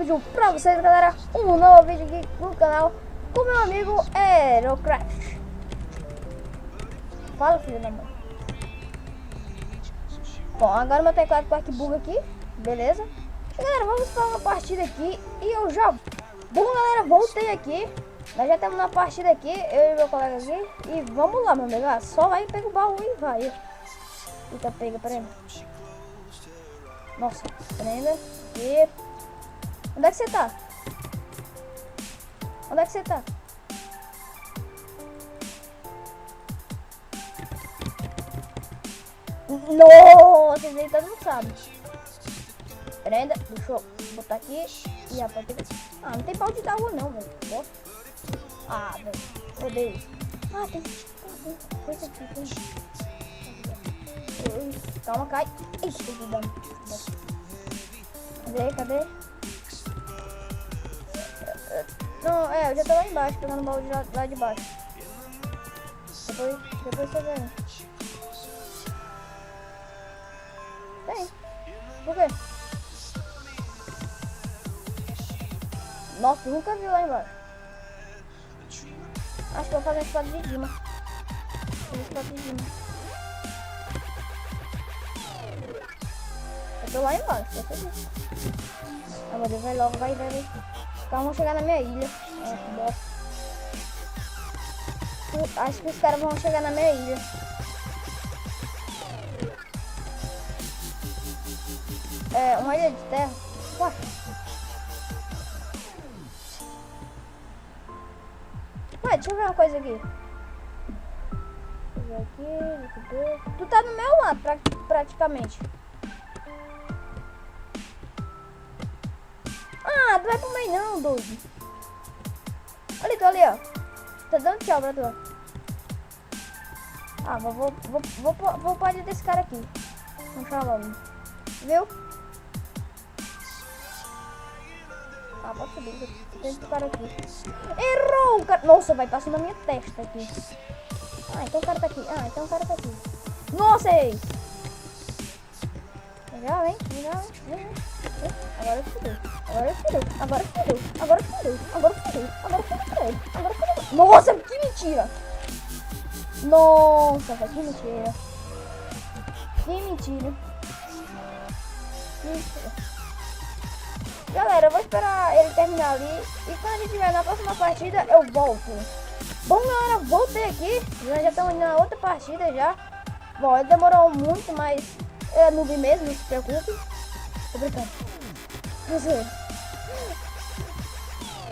vídeo pra vocês, galera. Um novo vídeo aqui no canal com meu amigo Aerocraft. Fala, filho da mãe. Bom, agora meu teclado com arquibuga aqui, beleza? Galera, vamos para uma partida aqui e eu já... Bom, galera, voltei aqui. Nós já estamos na partida aqui, eu e meu colega aqui. E vamos lá, meu amigo. Ah, só vai, pega o baú e vai. Eita, pega, prenda. Nossa, prenda. E... Onde é que você tá? Onde é que você tá? Nossa, esse aí todo mundo sabe. Prenda, deixa eu botar aqui. E a pode ter... Ah, não tem pau de dar rua não, velho. Bosta. Ah, velho. Odeio. Ah, tem. Coisa aqui, tem. Calma, cai. Ixi, tô dando. Cadê? Não, eu já tô lá embaixo, pegando o balde lá de baixo. Depois você vem. Tem. Por quê? Nossa, nunca vi lá embaixo. Acho que vou fazer uma espada de Dima. Eu tô lá embaixo, você viu. Agora vai logo, vai. Então vamos chegar na minha ilha. Acho que os caras vão chegar na minha ilha. É, uma ilha de terra. Ué. Ué, deixa eu ver uma coisa aqui. Deixa eu ver aqui. Tu tá no meu lado, praticamente. Ah, tu vai pro meio não, doido. Olha, tô ali, ó. Tá dando tchau pra tu. Ah, vou pra ilha desse cara aqui. Vamos chamar logo. Viu? Ah, pode subir. Tem esse cara aqui. Errou! Cara... Nossa, vai passando na minha testa aqui. Ah, então o cara tá aqui. Nossa, ei! Já vem. Agora fudeu. Nossa, que mentira! Nossa, que mentira. Galera, eu vou esperar ele terminar ali. E quando ele estiver na próxima partida, eu volto. Bom, galera, voltei aqui. Nós já estamos na outra partida já. Bom, ele demorou muito, mas é noob mesmo, não se preocupe. Tô brincando.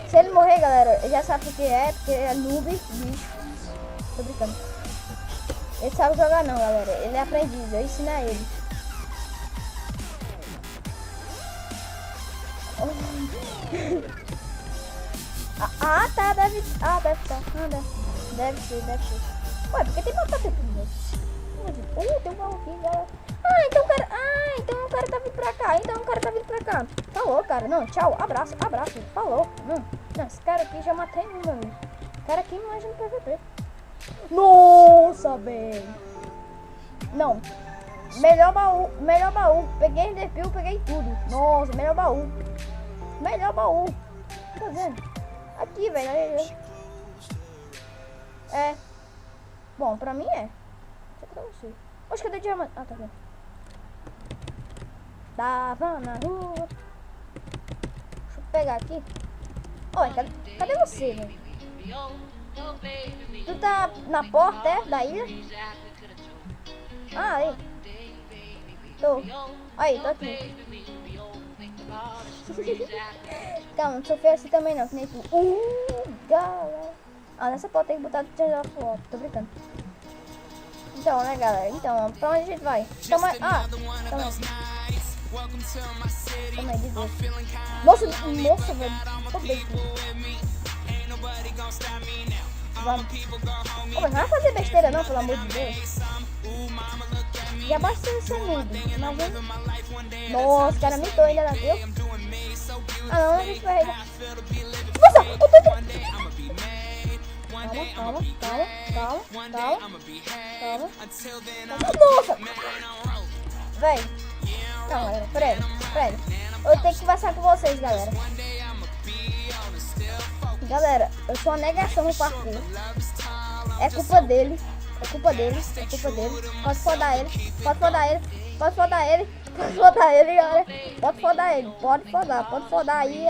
Se ele morrer, galera, ele já sabe o que é, porque é noob, bicho. Tô brincando. Ele sabe jogar não, galera. Ele é aprendiz, eu ensino a ele. Tá, deve estar. Deve ser. Ué, por que tem batata aqui? Tem um baú aqui, galera. Então o cara tá vindo pra cá. Falou, cara. Não, tchau. Abraço. Falou. Não, esse cara aqui já matei um, meu amigo. O cara aqui manja no PVP. Nossa, bem. Não. Melhor baú. Peguei Enderpeel, peguei tudo. Nossa, melhor baú. Tá vendo? Aqui, velho. É. Bom, pra mim é. Isso é pra você. Oxe, cadê o diamante? Ah, tá vendo. Tava na rua. Deixa eu pegar aqui. Olha, cadê você, velho? Tu tá na porta, é? Da ilha? Ah, aí. Tô. Aí, tô aqui. Calma, não sou feio assim também não, que nem tu. Galera. Ah, nessa porta tem que botar o tesouro pro alto, tô brincando. Então, né, galera? Então, pra onde a gente vai? Toma aí. Toma aí, de Deus. Nossa, velho. Tô bem. Vamos. Ô, mas não vai fazer besteira não, pelo amor de Deus. Já basta ser noob. Nossa, cara, me tô ainda viu? Ah, não, a gente vai... Nossa, eu tô... Calma. Nossa! Véi. Não, galera, peraí. Eu tenho que conversar com vocês, galera. Galera, eu sou uma negação no parkour. É culpa dele. É culpa dele. É culpa dele. Pode fodar ele. Pode fodar ele. Pode fodar ele. Pode fodar ele, galera. Pode fodar ele. Pode fodar. Pode fodar aí.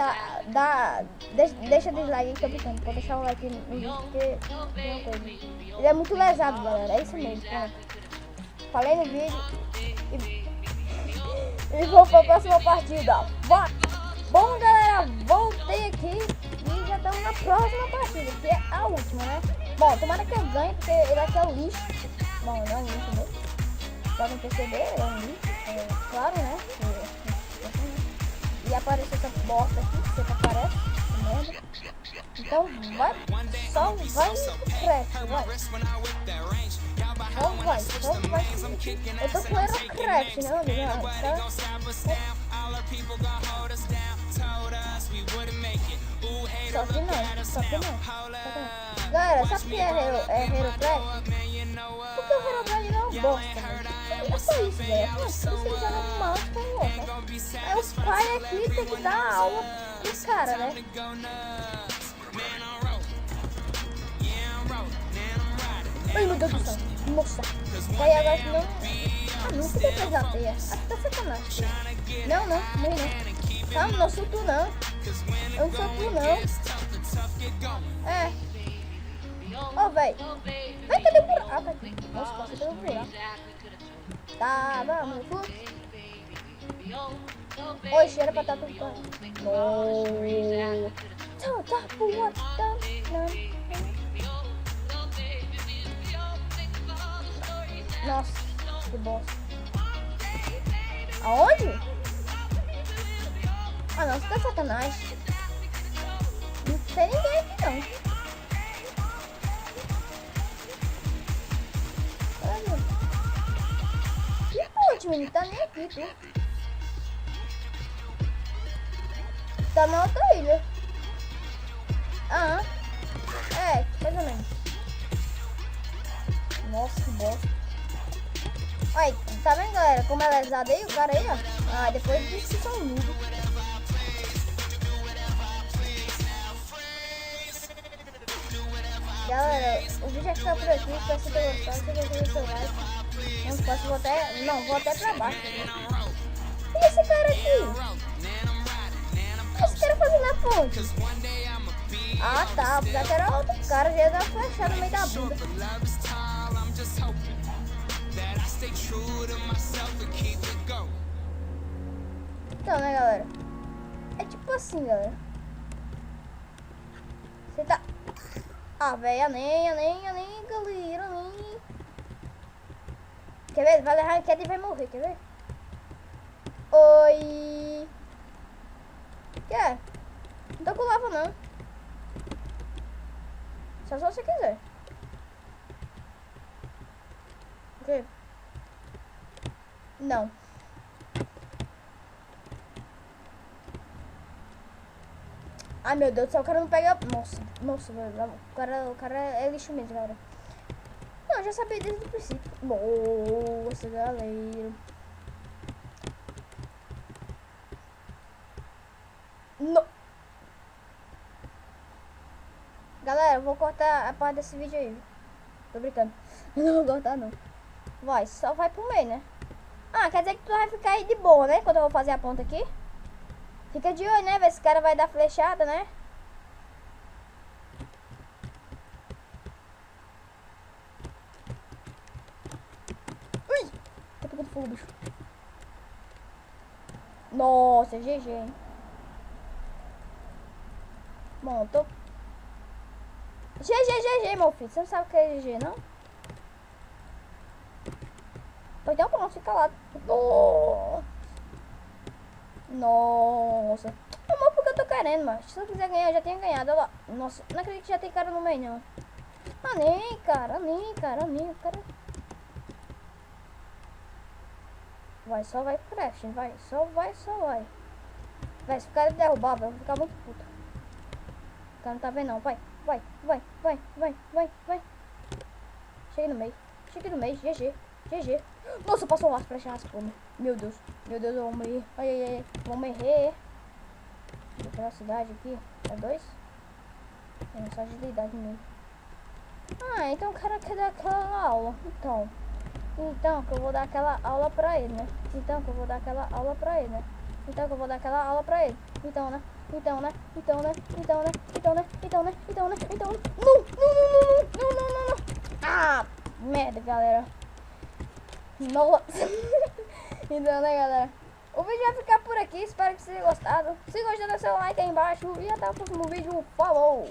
Deixa o dislike aí, tô brincando. Pode deixar o like no vídeo porque tem uma coisa. Ele é muito lesado, galera. É isso mesmo. Pronto. Falei no vídeo. E vou pra próxima partida. Bom, galera, voltei aqui e já estamos na próxima partida, que é a última, né? Bom, tomara que eu ganhe, porque ele aqui é o lixo. Bom, não é um lixo mesmo. Podem perceber, é um lixo, claro, né? E apareceu essa bosta aqui, que sempre aparece, merda. Então vai, só vai no craft, vai. Só vai. Eu tô com Aerocraft, né, amiga? Só que não. Galera, sabe o que é Aerocraft? Porque o Aerocraft não é um bosta, né? É só isso, galera. Por isso que ele joga no mouse com o outro, né? Aí o pai aqui tem que dar aula pro cara, né? Ai, meu Deus do céu. Nossa. Aí agora que não... Ah, não podia pesar a teia. Ah, tá sacanagem. Não, morri não. Calma, não sou tu não. Eu não sou tu não. É. Ô, véi. Vem, cadê o buraco? Ah, tá aqui. Nossa, passei pelo buraco. Tá, vamos. Oxe, era pra estar tudo bem. No. Tá, what the... Nossa, que bosta. Aonde? Ah, não, você tá sacanagem. Não tem ninguém aqui, não. Olha. Que ponte, menino? Tá nem aqui, tu. Tá na outra ilha. Ah, é, mais ou menos. Nossa, que bosta. Aí, tá vendo, galera? Como é lesado aí, o cara aí, ó. Ah, depois disso que são unidos. Galera, o vídeo já está por aqui. Espero que vocês tenham gostado. Se você gostou, seu like. Não posso, vou até pra baixo. E esse cara aqui? O que esse cara fazendo na ponte? Ah, tá. Apesar que era outro cara. Já ia dar uma flechada no meio da bunda. Então, né, galera? É tipo assim, galera. Você tá... Ah, velho, nem, galera, nem. Quer ver? Vai levar a queda e vai morrer, quer ver? Oi. Quer? Não tô com lava, não. Só se você quiser. O quê? Não. Ai, meu Deus do céu, o cara não pega... Nossa, velho, o cara é lixo mesmo, galera. Não, eu já sabia desde o princípio. Nossa, galera. No... Galera, eu vou cortar a parte desse vídeo aí. Tô brincando. Não vou cortar, não. Vai, só vai pro meio, né? Ah, quer dizer que tu vai ficar aí de boa, né? Quando eu vou fazer a ponta aqui. Fica de olho, né? Ver se esse cara vai dar flechada, né? Ui! Tá pegando fogo, bicho. Nossa, GG, hein? Bom, tô... GG, meu filho. Você não sabe o que é GG, não? Pois então, pronto, fica lá. Nossa. Amor, porque eu tô querendo, mas se eu quiser ganhar, eu já tinha ganhado. Olha lá. Nossa, não acredito que já tem cara no meio, não. Ah, nem, cara. Vai, só vai pro craft, vai. Só vai. Vai, se o cara derrubar, vai ficar muito puto. O cara não tá vendo, não. Vai. Chega no meio. GG. GG. Nossa, passou um flecha raspando. Meu Deus, eu vou morrer. Ai, ai, ai, vou morrer. Velocidade aqui, é 2? É só agilidade mesmo. Ah, então o cara quer dar aquela aula. Então que eu vou dar aquela aula pra ele, né? Então que eu vou dar aquela aula pra ele, né? Então que eu vou dar aquela aula pra ele. Então, né? Então, né? Então, né? Então, né? Então, né? Então, né? Então, né? Então, né? Não. Ah, merda, galera. Nossa. Então, né, galera? O vídeo vai ficar por aqui. Espero que vocês tenham gostado. Se gostou, dá seu like aí embaixo. E até o próximo vídeo. Falou!